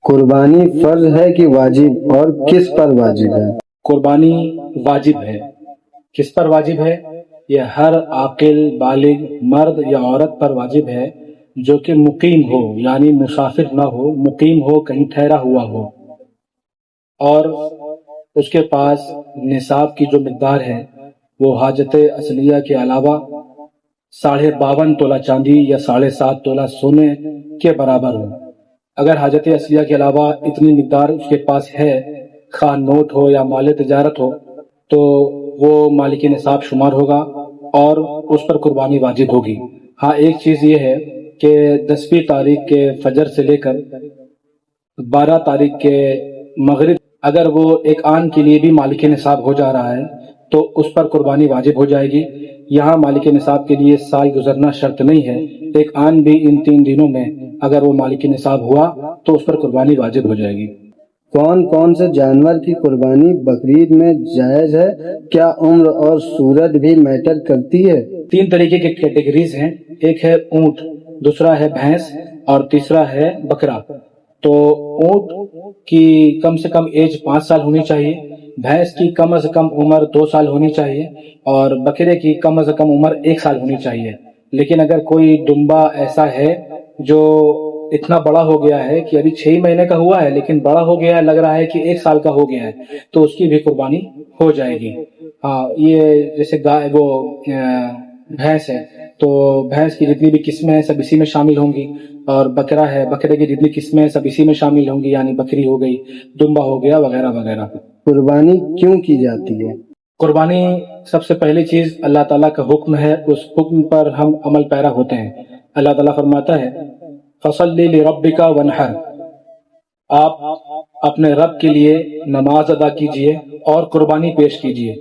قربانی فرض ہے کہ واجب، اور کس پر واجب ہے؟ قربانی واجب ہے۔ کس پر واجب ہے؟ یہ ہر عاقل بالغ مرد یا عورت پر واجب ہے جو کہ مقیم ہو، یعنی مسافر نہ ہو، مقیم ہو، کہیں ٹھہرا ہوا ہو، اور اس کے پاس نصاب کی جو مقدار ہے وہ حاجت اصلیہ کے علاوہ 52.5 تولہ چاندی یا 7.5 تولہ سونے کے برابر ہو۔ اگر حاجت اصلیہ کے علاوہ اتنی مقدار اس کے پاس ہے، خواہ نوٹ ہو یا مال تجارت ہو، تو وہ مالک نصاب شمار ہوگا اور اس پر قربانی واجب ہوگی۔ ہاں، ایک چیز یہ ہے کہ 10ویں تاریخ کے فجر سے لے کر 12 تاریخ کے مغرب اگر وہ ایک آن کے لیے بھی مالک نصاب ہو جا رہا ہے تو اس پر قربانی واجب ہو جائے گی۔ یہاں مالک نصاب کے لیے سال گزرنا شرط نہیں ہے، ایک آن بھی ان 3 دنوں میں اگر وہ مالک نصاب ہوا تو اس پر قربانی واجب ہو جائے گی۔ کون کون سے جانور کی قربانی بقرعید میں جائز ہے؟ کیا عمر اور صورت بھی میٹر کرتی ہے؟ 3 طریقے کے کیٹیگریز ہیں، ایک ہے اونٹ، دوسرا ہے بھینس، اور تیسرا ہے بکرا۔ تو اونٹ کی کم سے کم ایج 5 سال ہونی چاہیے، بھینس کی کم از کم عمر 2 سال ہونی چاہیے، اور بکرے کی کم از کم عمر 1 سال ہونی چاہیے۔ لیکن اگر کوئی ڈمبا ایسا ہے جو اتنا بڑا ہو گیا ہے کہ ابھی 6 مہینے کا ہوا ہے لیکن بڑا ہو گیا ہے، لگ رہا ہے کہ 1 سال کا ہو گیا ہے، تو اس کی بھی قربانی ہو جائے گی۔ ہاں، یہ جیسے گائے وہ بھینس ہے تو بھینس کی جتنی بھی قسمیں ہیں سب اسی میں شامل ہوں گی، اور بکرا ہے، بکرے کی جتنی قسمیں ہیں سب اسی میں شامل ہوں گی، یعنی بکری ہو گئی، ڈمبا ہو گیا، وغیرہ وغیرہ۔ قربانی کیوں کی جاتی ہے؟ قربانی سب سے پہلی چیز اللہ تعالیٰ کا حکم ہے، اس حکم پر ہم عمل پیرا ہوتے ہیں۔ اللہ تعالیٰ فرماتا ہے فَصَلِّ لِرَبِّكَ وَانْحَرْ، آپ اپنے رب کے لیے نماز ادا کیجئے اور قربانی پیش کیجئے۔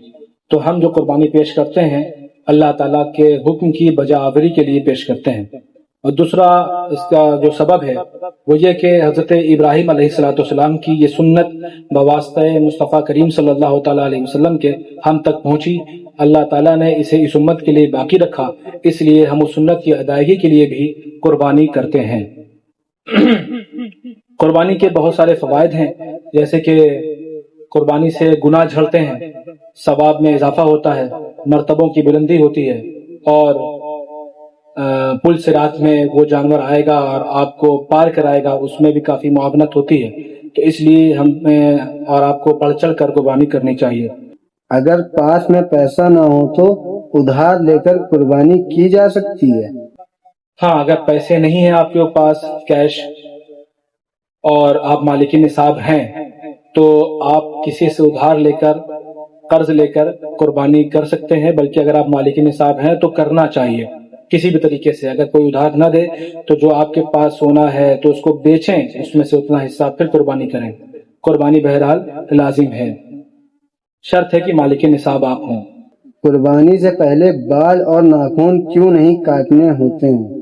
تو ہم جو قربانی پیش کرتے ہیں اللہ تعالیٰ کے حکم کی بجاوری کے لیے پیش کرتے ہیں۔ اور دوسرا اس کا جو سبب ہے وہ یہ کہ حضرت ابراہیم علیہ السلام کی یہ سنت بواسطہ مصطفیٰ کریم صلی اللہ تعالیٰ علیہ وسلم کے ہم تک پہنچی، اللہ تعالیٰ نے اسے اس امت کے لیے باقی رکھا، اس لیے ہم اس سنت کی ادائیگی کے لیے بھی قربانی کرتے ہیں۔ قربانی کے بہت سارے فوائد ہیں، جیسے کہ قربانی سے گناہ جھڑتے ہیں، ثواب میں اضافہ ہوتا ہے، مرتبوں کی بلندی ہوتی ہے، اور پل صراط میں وہ جانور آئے گا اور آپ کو پار کرائے گا، اس میں بھی کافی معاونت ہوتی ہے۔ تو اس لیے ہمیں اور آپ کو بڑھ چڑھ کر قربانی کرنی چاہیے۔ اگر پاس میں پیسہ نہ ہو تو ادھار لے کر قربانی کی جا سکتی ہے؟ ہاں، اگر پیسے نہیں ہیں آپ کے پاس کیش اور آپ مالک نصاب ہیں تو آپ کسی سے ادھار لے کر، قرض لے کر قربانی کر سکتے ہیں، بلکہ اگر آپ مالک نصاب ہیں تو کرنا چاہیے کسی بھی طریقے سے۔ اگر کوئی ادھار نہ دے تو جو آپ کے پاس سونا ہے تو اس کو بیچیں، اس میں سے اتنا حصہ پھر قربانی کریں۔ قربانی بہرحال لازم ہے، شرط ہے کہ مالک نصاب آپ ہوں۔ قربانی سے پہلے بال اور ناخن کیوں نہیں کاٹنے ہوتے ہیں؟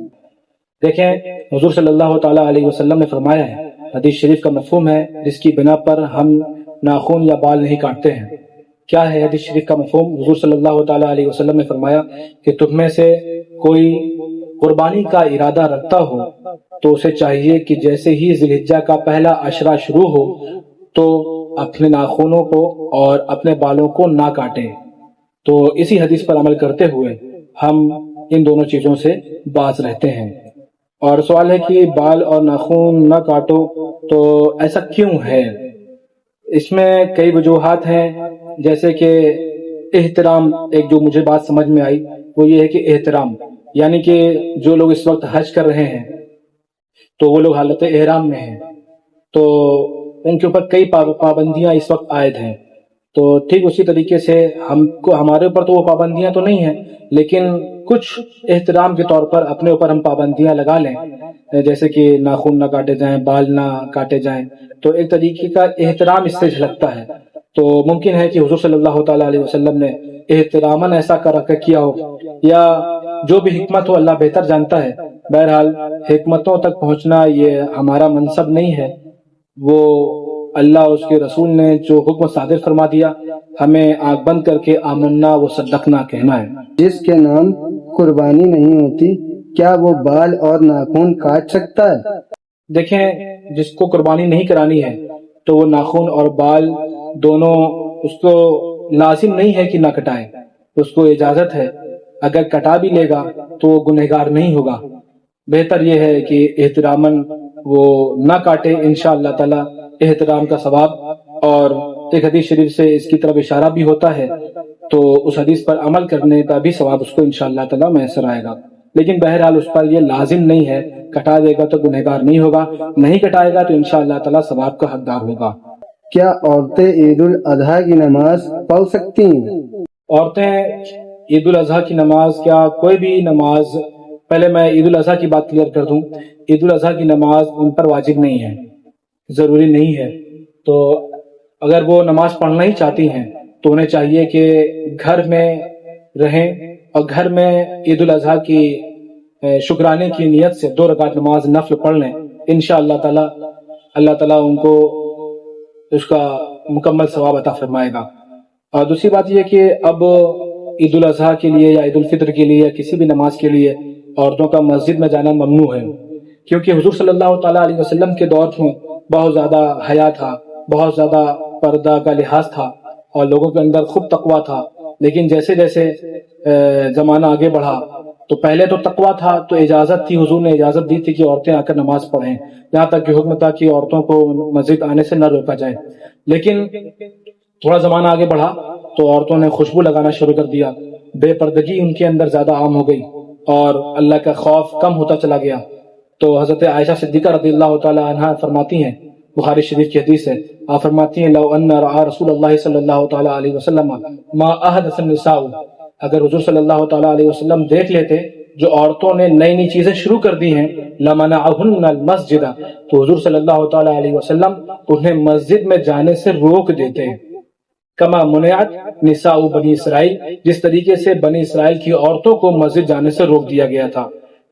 دیکھیں، حضور صلی اللہ تعالیٰ علیہ وسلم نے فرمایا ہے، حدیث شریف کا مفہوم ہے جس کی بنا پر ہم ناخن یا بال نہیں کاٹتے ہیں۔ کیا ہے حدیث شریف کا مفہوم؟ حضور صلی اللہ تعالیٰ علیہ وسلم نے فرمایا کہ تم میں سے کوئی قربانی کا ارادہ رکھتا ہو تو اسے چاہیے کہ جیسے ہی ذی الحجہ کا پہلا عشرہ شروع ہو تو اپنے ناخنوں کو اور اپنے بالوں کو نہ کاٹے۔ تو اسی حدیث پر عمل کرتے ہوئے ہم ان دونوں چیزوں سے باز رہتے ہیں۔ اور سوال ہے کہ بال اور ناخن نہ کاٹو، تو ایسا کیوں ہے؟ اس میں کئی وجوہات ہیں، جیسے کہ احترام، ایک جو مجھے بات سمجھ میں آئی وہ یہ ہے کہ احترام، یعنی کہ جو لوگ اس وقت حج کر رہے ہیں تو وہ لوگ حالت احرام میں ہیں، تو ان کے اوپر کئی پابندیاں اس وقت عائد ہیں۔ تو ٹھیک اسی طریقے سے ہمارے اوپر تو وہ پابندیاں تو نہیں ہیں، لیکن کچھ احترام کے طور پر اپنے اوپر ہم پابندیاں لگا لیں، جیسے کہ ناخن نہ کاٹے جائیں، بال نہ کاٹے جائیں، تو ایک طریقے کا احترام اس سے جھلکتا ہے۔ تو ممکن ہے کہ حضور صلی اللہ تعالیٰ علیہ وسلم نے احتراماً ایسا کیا ہو، یا جو بھی حکمت ہو اللہ بہتر جانتا ہے۔ بہرحال حکمتوں تک پہنچنا یہ ہمارا منصب نہیں ہے، وہ اللہ اس کے رسول نے جو حکم صادر فرما دیا، ہمیں آنکھ بند کر کے آمنا و صدقنا کہنا ہے۔ جس کے نام قربانی نہیں ہوتی کیا وہ بال اور ناخن کاٹ سکتا ہے؟ دیکھیں جس کو قربانی نہیں کرانی ہے تو وہ ناخن اور بال دونوں اس کو لازم نہیں ہے کہ نہ کٹائے، اس کو اجازت ہے، اگر کٹا بھی لے گا تو وہ گنہگار نہیں ہوگا۔ بہتر یہ ہے کہ احتراماً وہ نہ کاٹے، انشاءاللہ تعالی احترام کا ثواب، اور ایک حدیث شریف سے اس کی طرف اشارہ بھی ہوتا ہے، تو اس حدیث پر عمل کرنے کا بھی ثواب اس کو انشاءاللہ تعالی میسر آئے گا۔ لیکن بہرحال اس پر یہ لازم نہیں ہے، کٹا دے گا تو گنہگار نہیں ہوگا، نہیں کٹائے گا تو انشاءاللہ تعالی ثواب کا حقدار ہوگا۔ کیا عورتیں عید الاضحیٰ کی نماز پڑھ سکتی ہیں؟ عورتیں عید الاضحیٰ کی نماز، کیا کوئی بھی نماز، پہلے میں عید الاضحیٰ کی بات کلیئر کر دوں، عید الاضحیٰ کی نماز ان پر واجب نہیں ہے، ضروری نہیں ہے، تو اگر وہ نماز پڑھنا ہی چاہتی ہیں تو انہیں چاہیے کہ گھر میں رہیں اور گھر میں عید الاضحیٰ کی شکرانے کی نیت سے 2 رکعت نماز نفل پڑھ لیں، انشاءاللہ تعالی اللہ تعالیٰ ان کو اس کا مکمل ثواب عطا فرمائے گا۔ اور دوسری بات یہ کہ اب عید الاضحیٰ کے لیے یا عید الفطر کے لیے یا کسی بھی نماز کے لیے عورتوں کا مسجد میں جانا ممنوع ہے، کیونکہ حضور صلی اللہ تعالیٰ علیہ وسلم کے دور میں بہت زیادہ حیا تھا، بہت زیادہ پردہ کا لحاظ تھا اور لوگوں کے اندر خوب تقویٰ تھا، لیکن جیسے جیسے زمانہ آگے بڑھا تو پہلے تو تقویٰ تھا تو اجازت تھی، حضور نے اجازت دی تھی کہ عورتیں آ کر نماز پڑھیں، یہاں تک کہ حکم تھا کہ عورتوں کو مسجد آنے سے نہ روکا جائے، لیکن تھوڑا زمانہ آگے بڑھا تو عورتوں نے خوشبو لگانا شروع کر دیا، بے پردگی ان کے اندر زیادہ عام ہو گئی اور اللہ کا خوف کم ہوتا چلا گیا۔ تو حضرت عائشہ صدیقہ رضی اللہ تعالی عنہا فرماتی ہیں، بخاری شریف کی حدیث ہے، آپ فرماتی ہیں لو ان رعا رسول اللہ صلی اللہ تعالی علیہ وسلم ما احدث النساء، اگر حضور صلی اللہ تعالی علیہ وسلم دیکھ لیتے جو عورتوں نے نئی نئی چیزیں شروع کر دی ہیں، لمنعهن المسجد، تو حضور صلی اللہ تعالی علیہ وسلم انہیں مسجد میں جانے سے روک دیتے، کما منعت نساء بنی اسرائیل، جس طریقے سے بنی اسرائیل کی عورتوں کو مسجد جانے سے روک دیا گیا تھا۔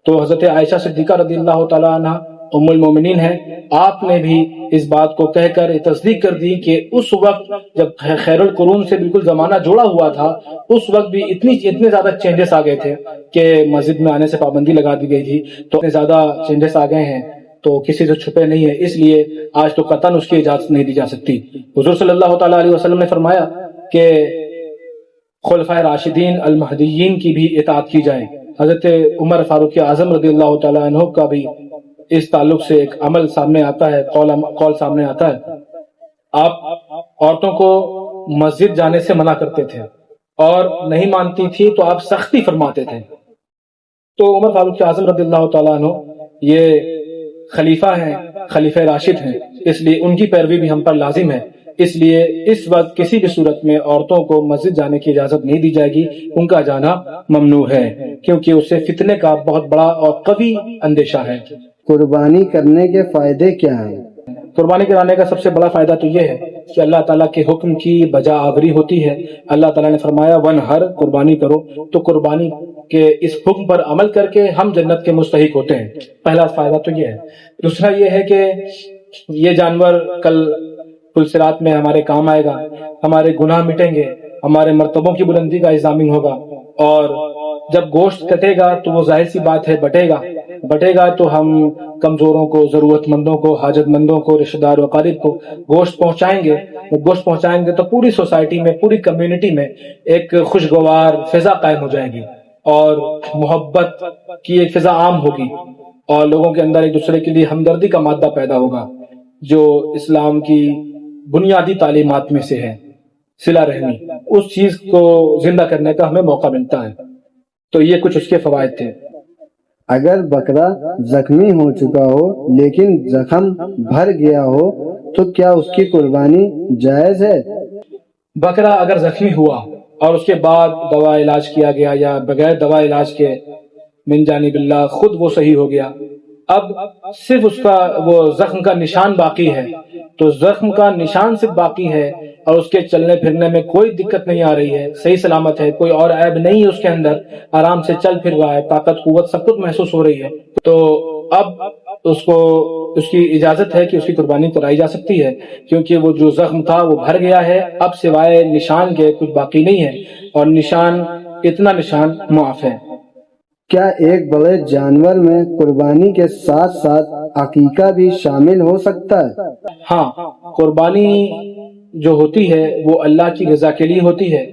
تو حضرت عائشہ صدیقہ رضی اللہ تعالی عنہ ام المومنین ہے، آپ نے بھی اس بات کو کہہ کر تصدیق کر دی کہ اس وقت جب خیر القرون سے بالکل زمانہ جوڑا ہوا تھا، اس وقت بھی اتنے زیادہ چینجز آ گئے تھے کہ مسجد میں آنے سے پابندی لگا دی گئی تھی، تو اتنے زیادہ چینجز آ گئے ہیں تو کسی سے چھپے نہیں ہے، اس لیے آج تو قطعاً اس کی اجازت نہیں دی جا سکتی۔ حضور صلی اللہ تعالی علیہ وسلم نے فرمایا کہ خلفائے راشدین المہدیین کی بھی اطاعت کی جائے۔ حضرت عمر فاروق اعظم رضی اللہ تعالی عنہ کا بھی اس تعلق سے ایک عمل سامنے آتا ہے، قول سامنے آتا ہے، آپ عورتوں کو مسجد جانے سے منع کرتے تھے اور نہیں مانتی تھی تو آپ سختی فرماتے تھے۔ تو عمر فاروق اعظم رضی اللہ تعالیٰ عنہ یہ خلیفہ ہیں، خلیفہ راشد ہیں، اس لیے ان کی پیروی بھی ہم پر لازم ہے، اس لیے اس وقت کسی بھی صورت میں عورتوں کو مسجد جانے کی اجازت نہیں دی جائے گی، ان کا جانا ممنوع ہے، کیونکہ اسے فتنے کا بہت بڑا اور قوی اندیشہ ہے۔ قربانی کرنے کے فائدے کیا ہیں؟ قربانی کرانے کا سب سے بڑا فائدہ تو یہ ہے کہ اللہ تعالیٰ کے حکم کی بجا آوری ہوتی ہے۔ اللہ تعالیٰ نے فرمایا وَنْحَرْ، قربانی کرو، تو قربانی کے اس حکم پر عمل کر کے ہم جنت کے مستحق ہوتے ہیں، پہلا فائدہ تو یہ ہے۔ دوسرا یہ ہے کہ یہ جانور کل پلسرات میں ہمارے کام آئے گا، ہمارے گناہ مٹیں گے، ہمارے مرتبوں کی بلندی کا ضامن ہوگا، اور جب گوشت کٹے گا تو وہ ظاہر سی بات ہے بٹے گا تو ہم کمزوروں کو، ضرورت مندوں کو، حاجت مندوں کو، رشتہ دار و اقارب کو گوشت پہنچائیں گے۔ گوشت پہنچائیں گے تو پوری سوسائٹی میں، پوری کمیونٹی میں ایک خوشگوار فضا قائم ہو جائے گی اور محبت کی ایک فضا عام ہوگی، اور لوگوں کے اندر ایک دوسرے کے لیے ہمدردی کا مادہ پیدا ہوگا، جو اسلام کی بنیادی تعلیمات میں سے ہے، صلہ رحمی، اس چیز کو زندہ کرنے کا ہمیں موقع ملتا ہے۔ تو یہ کچھ اس کے فوائد تھے۔ اگر بکرا زخمی ہو چکا ہو لیکن زخم بھر گیا ہو تو کیا اس کی قربانی جائز ہے؟ بکرا اگر زخمی ہوا اور اس کے بعد دوا علاج کیا گیا یا بغیر دوا علاج کے من جانب اللہ خود وہ صحیح ہو گیا، اب صرف اس کا وہ زخم کا نشان باقی ہے، تو زخم کا نشان صرف باقی ہے اور اس کے چلنے پھرنے میں کوئی دقت نہیں آ رہی ہے، صحیح سلامت ہے، کوئی اور عیب نہیں ہے اس کے اندر، آرام سے چل پھر رہا ہے، طاقت قوت سب کچھ محسوس ہو رہی ہے، تو اب اس کو اس کی اجازت ہے کہ اس کی قربانی کرائی جا سکتی ہے، کیونکہ وہ جو زخم تھا وہ بھر گیا ہے، اب سوائے نشان کے کچھ باقی نہیں ہے، اور نشان اتنا نشان معاف ہے۔ کیا ایک بڑے جانور میں قربانی کے ساتھ ساتھ عقیقہ بھی شامل ہو سکتا ہے؟ ہاں، قربانی جو ہوتی ہے وہ اللہ کی رضا کے لیے ہوتی ہے.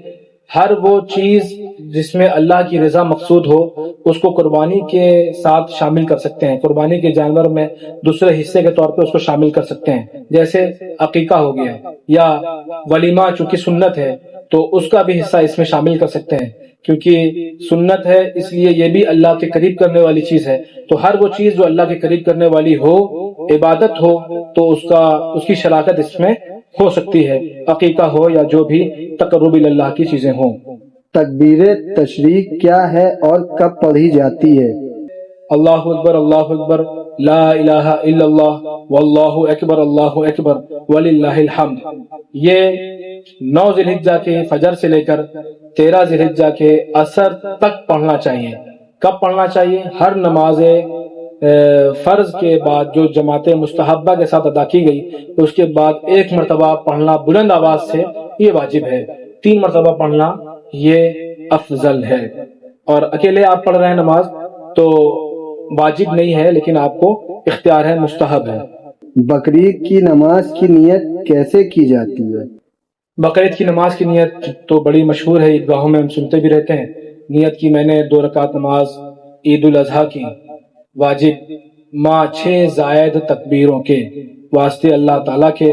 ہر وہ چیز جس میں اللہ کی رضا مقصود ہو اس کو قربانی کے ساتھ شامل کر سکتے ہیں. قربانی کے جانور میں دوسرے حصے کے طور پہ اس کو شامل کر سکتے ہیں. جیسے عقیقہ ہو گیا یا ولیمہ چونکہ سنت ہے تو اس کا بھی حصہ اس میں شامل کر سکتے ہیں کیونکہ سنت ہے اس لیے یہ بھی اللہ کے قریب کرنے والی چیز ہے. تو ہر وہ چیز جو اللہ کے قریب کرنے والی ہو، عبادت ہو، تو اس کی شراکت اس میں ہو سکتی ہے، عقیقہ ہو یا جو بھی تقرب اللہ کی چیزیں ہوں. تکبیر تشریق کیا ہے اور کب پڑھی جاتی ہے؟ اللہ اکبر اللہ اکبر، لا الہ الا اللہ، واللہ اکبر اللہ اکبر وللہ الحمد. یہ 9 ذی الحجہ کے فجر سے لے کر 13 ذی الحجہ کے عصر تک پڑھنا چاہیے. کب پڑھنا چاہیے؟ ہر نماز فرض کے بعد جو جماعت مستحبہ کے ساتھ ادا کی گئی اس کے بعد 1 مرتبہ پڑھنا بلند آواز سے یہ واجب ہے. 3 مرتبہ پڑھنا یہ افضل ہے. اور اکیلے آپ پڑھ رہے ہیں نماز تو واجب نہیں ہے لیکن آپ کو اختیار ہے، مستحب ہے. بقرعید کی نماز کی نیت کیسے کی جاتی ہے؟ بقرعید کی نماز کی نیت تو بڑی مشہور ہے، عیدگاہوں میں ہم سنتے بھی رہتے ہیں. نیت کی میں نے 2 رکعت نماز عید الاضحیٰ کی واجب ماں 6 زائد تکبیروں کے واسطے اللہ تعالیٰ کے،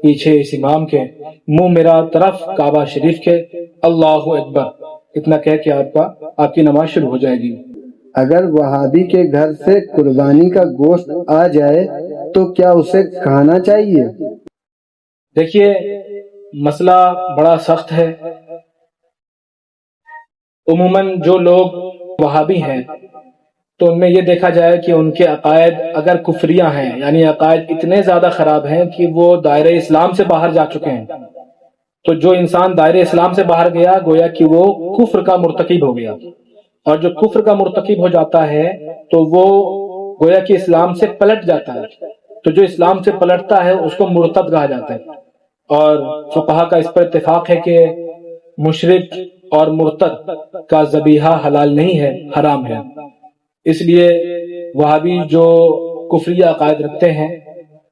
پیچھے اس امام کے، منہ میرا طرف کعبہ شریف کے، اللہ اکبر اتنا کہہ کے آپ کی نماز شروع ہو جائے گی. اگر وہابی کے گھر سے قربانی کا گوشت آ جائے تو کیا اسے کھانا چاہیے؟ دیکھیے مسئلہ بڑا سخت ہے. عموماً جو لوگ وہابی ہیں تو ان میں یہ دیکھا جائے کہ ان کے عقائد اگر کفریہ ہیں، یعنی عقائد اتنے زیادہ خراب ہیں کہ وہ دائرہ اسلام سے باہر جا چکے ہیں. تو جو انسان دائرہ اسلام سے باہر گیا گویا کہ وہ کفر کا مرتکب ہو گیا، اور جو کفر کا مرتکب ہو جاتا ہے تو وہ گویا کہ اسلام سے پلٹ جاتا ہے. تو جو اسلام سے پلٹتا ہے اس کو مرتد کہا جاتا ہے. اور فقہا کا اس پر اتفاق ہے کہ مشرک اور مرتد کا ذبیحہ حلال نہیں ہے، حرام ہے. اس لیے وہابی جو کفریہ عقائد رکھتے ہیں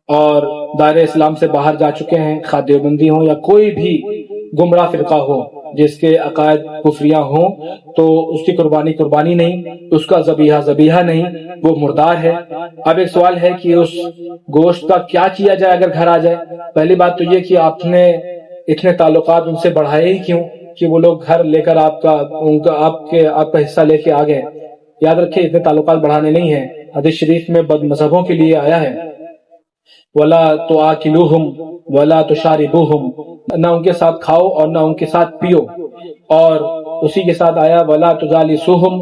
اور دائرہ اسلام سے باہر جا چکے ہیں، خواہ دیوبندی ہوں یا کوئی بھی گمراہ فرقہ ہو جس کے عقائد کفریہ ہوں، تو اس کی قربانی نہیں، اس کا ذبیحہ نہیں، وہ مردار ہے. اب ایک سوال ہے کہ اس گوشت کا کیا کیا جائے اگر گھر آ جائے. پہلی بات تو یہ کہ آپ نے اتنے تعلقات ان سے بڑھائے ہی کیوں کہ وہ لوگ گھر لے کر آپ کا حصہ لے کے آ گئے. یاد رکھیں اتنے تعلقات بڑھانے نہیں ہیں. حدیث شریف میں بد مذہبوں کے لیے آیا ہے وَلَا تُآكِلُوهُمْ وَلَا تُشَارِبُوهُمْ، نہ ان کے ساتھ کھاؤ اور نہ ان کے ساتھ پیو. اور اسی کے ساتھ آیا وَلَا تُجَالِسُوهُمْ،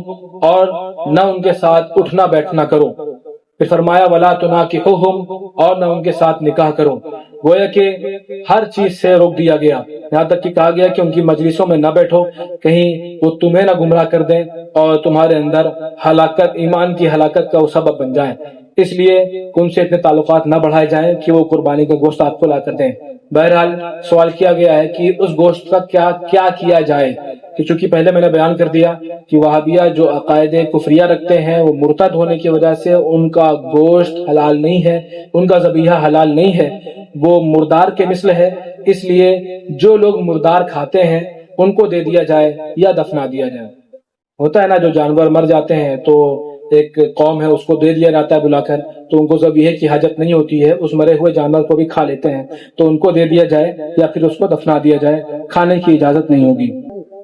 اور نہ ان کے ساتھ اٹھنا بیٹھنا کرو. پھر فرمایا وَلَا تُنَاكِحُوهُمْ، اور نہ ان کے ساتھ نکاح کرو. گویا کہ ہر چیز سے روک دیا گیا، یہاں تک کہ کہا گیا کہ ان کی مجلسوں میں نہ بیٹھو، کہیں وہ تمہیں نہ گمراہ کر دیں اور تمہارے اندر ہلاکت، ایمان کی ہلاکت کا وہ سبب بن جائیں. اس لیے ان سے اتنے تعلقات نہ بڑھائے جائیں کہ وہ قربانی کا گوشت آپ کو لا کر دیں. بہرحال سوال کیا گیا ہے کہ اس گوشت کا کیا کیا جائے، کہ چونکہ پہلے میں نے بیان کر دیا کہ وہابیہ جو عقائد کفریہ رکھتے ہیں وہ مرتد ہونے کی وجہ سے ان کا گوشت حلال نہیں ہے، ان کا ذبیحہ حلال نہیں ہے، وہ مردار کے مثل ہے. اس لیے جو لوگ مردار کھاتے ہیں ان کو دے دیا جائے یا دفنا دیا جائے. ہوتا ہے نا جو جانور مر جاتے ہیں تو ایک قوم ہے اس کو دے دیا جاتا ہے بلا کر، تو ان کو ذبیحے کی حاجت نہیں ہوتی ہے، اس مرے ہوئے جانور کو بھی کھا لیتے ہیں، تو ان کو دے دیا جائے یا پھر اس کو دفنا دیا جائے، کھانے کی اجازت نہیں ہوگی.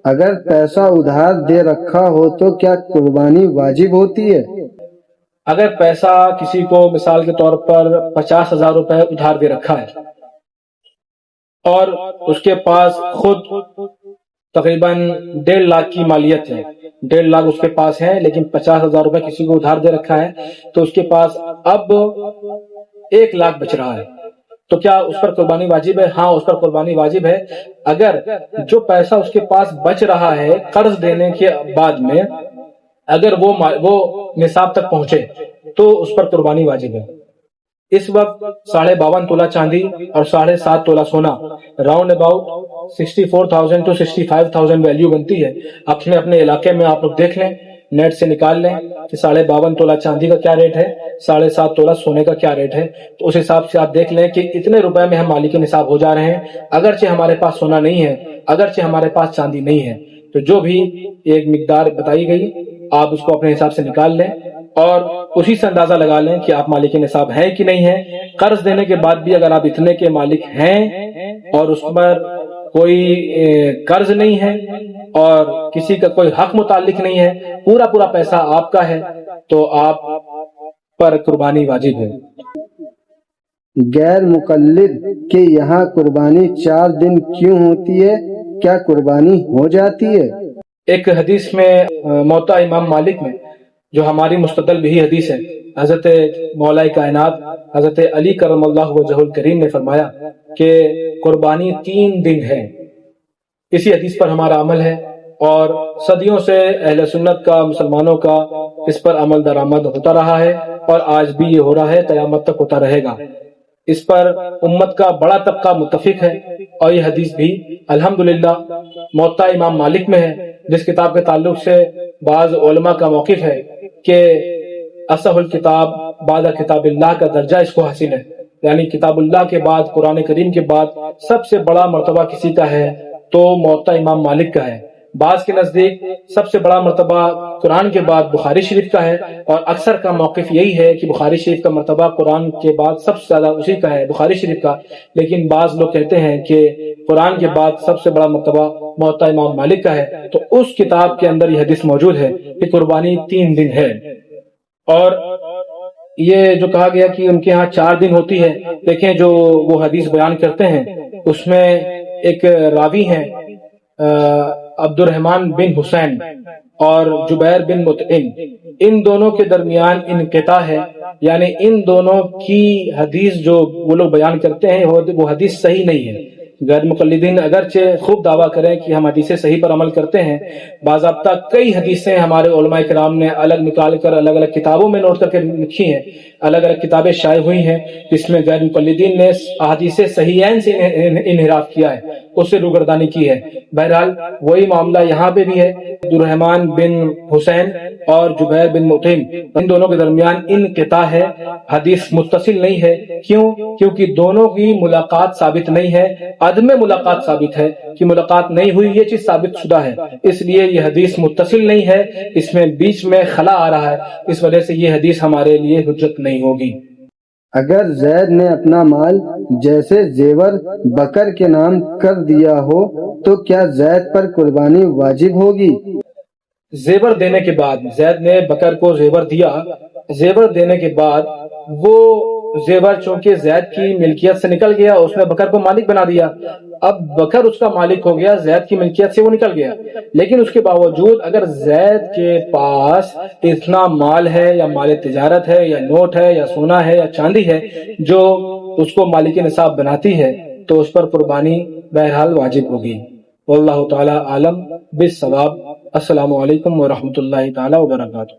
اگر پیسہ ادھار دے رکھا ہو تو کیا قربانی واجب ہوتی ہے؟ اگر پیسہ کسی کو مثال کے طور پر 50,000 روپے ادھار دے رکھا ہے اور اس کے پاس خود تقریباً 1.5 لاکھ کی مالیت ہے، 1.5 لاکھ اس کے پاس ہے، لیکن 50,000 روپے کسی کو ادھار دے رکھا ہے، تو اس کے پاس اب 1 لاکھ بچ رہا ہے، تو کیا اس پر قربانی واجب ہے؟ ہاں اس پر قربانی واجب ہے. اگر جو پیسہ اس کے پاس بچ رہا ہے قرض دینے کے بعد میں اگر وہ نصاب تک پہنچے تو اس پر قربانی واجب ہے. اس وقت 52.5 تولہ چاندی اور 7.5 تولہ سونا راؤنڈ اباؤٹ 64,000 to 65,000 ویلیو بنتی ہے. اپنے علاقے میں آپ لوگ دیکھ لیں نیٹ سے نکال لیں کہ 52.5 تولہ چاندی کا کیا ریٹ ہے، 7.5 تولہ سونے کا کیا ریٹ ہے، تو اس حساب سے آپ دیکھ لیں کہ اتنے روپے میں ہم مالک نصاب ہو جا رہے ہیں، اگرچہ ہمارے پاس سونا نہیں ہے، اگرچہ ہمارے پاس چاندی نہیں ہے، تو جو بھی ایک مقدار بتائی گئی آپ اس کو اپنے حساب سے نکال لیں اور اسی سے اندازہ لگا لیں کہ آپ مالک نصاب ہیں کہ نہیں ہیں۔ قرض دینے کے بعد بھی اگر آپ اتنے کے مالک ہیں اور اس پر کوئی قرض نہیں ہے اور کسی کا کوئی حق متعلق نہیں ہے، پورا پیسہ آپ کا ہے، تو آپ پر قربانی واجب ہے۔ غیر مقلد کے یہاں قربانی 4 دن کیوں ہوتی ہے؟ کیا قربانی ہو جاتی ہے؟ ایک حدیث میں موطا امام مالک میں جو ہماری مستدل بھی حدیث ہے، حضرت مولا کائنات حضرت علی کرم اللہ وجہ الکریم نے فرمایا کہ قربانی 3 دن ہے۔ اسی حدیث پر ہمارا عمل ہے اور صدیوں سے اہل سنت کا، مسلمانوں کا اس پر عمل درآمد ہوتا رہا ہے اور آج بھی یہ ہو رہا ہے، قیامت تک ہوتا رہے گا۔ اس پر امت کا بڑا طبقہ متفق ہے اور یہ حدیث بھی الحمدللہ موطا امام مالک میں ہے، جس کتاب کے تعلق سے بعض علماء کا موقف ہے کہ اصح الکتاب بعد کتاب اللہ کا درجہ اس کو حاصل ہے، یعنی کتاب اللہ کے بعد، قرآن کریم کے بعد سب سے بڑا مرتبہ کسی کا ہے تو موطا امام مالک کا ہے۔ بعض کے نزدیک سب سے بڑا مرتبہ قرآن کے بعد بخاری شریف کا ہے، اور اکثر کا موقف یہی ہے کہ بخاری شریف کا مرتبہ قرآن کے بعد سب سے زیادہ اسی کا ہے، بخاری شریف کا۔ لیکن بعض لوگ کہتے ہیں کہ قرآن کے بعد سب سے بڑا مرتبہ موطا امام مالک کا ہے، تو اس کتاب کے اندر یہ حدیث موجود ہے کہ قربانی 3 دن ہے۔ اور یہ جو کہا گیا کہ ان کے ہاں 4 دن ہوتی ہے، دیکھیں جو وہ حدیث بیان کرتے ہیں اس میں ایک راوی ہیں عبد الرحمن بن حسین اور جبیر بن مطعم، ان دونوں کے درمیان انقطاع ہے، یعنی ان دونوں کی حدیث جو وہ لوگ بیان کرتے ہیں وہ حدیث صحیح نہیں ہے۔ غیر مقلدین اگرچہ خوب دعویٰ کریں کہ ہم حدیث صحیح پر عمل کرتے ہیں، باضابطہ کئی حدیثیں ہمارے علماء کرام نے الگ نکال کر الگ الگ کتابوں میں نوٹ کر کے لکھی ہیں، الگ الگ کتابیں شائع ہوئی ہیں جس میں غیر مقلدین نے احادیث صحیحین سے انحراف کیا ہے، اس سے روگردانی کی ہے۔ بہرحال وہی معاملہ یہاں پہ بھی ہے، عبد الرحمن بن حسین اور جبیر بن مطعم ان دونوں کے درمیان انقطاع ہے، حدیث متصل نہیں ہے۔ کیوں؟ کیونکہ دونوں کی ملاقات ثابت نہیں ہے، عدم ملاقات ثابت ہے کہ ملاقات نہیں ہوئی، یہ چیز ثابت شدہ ہے، اس لیے یہ حدیث متصل نہیں ہے، اس میں بیچ میں خلا آ رہا ہے، اس وجہ سے یہ حدیث ہمارے لیے حجت نہیں ہوگی۔ اگر زید نے اپنا مال جیسے زیور بکر کے نام کر دیا ہو تو کیا زید پر قربانی واجب ہوگی؟ زیور دینے کے بعد زید نے بکر کو زیور دیا، زیور دینے کے بعد وہ زیور چونکہ زید کی ملکیت سے نکل گیا، اس نے بکر کو مالک بنا دیا، اب بکر اس کا مالک ہو گیا، زید کی ملکیت سے وہ نکل گیا، لیکن اس کے باوجود اگر زید کے پاس اتنا مال ہے یا مال تجارت ہے یا نوٹ ہے یا سونا ہے یا چاندی ہے جو اس کو مالک نصاب بناتی ہے تو اس پر قربانی بہرحال واجب ہوگی۔ واللہ تعالی عالم بالصواب۔ السلام علیکم ورحمۃ اللہ تعالی وبرکاتہ۔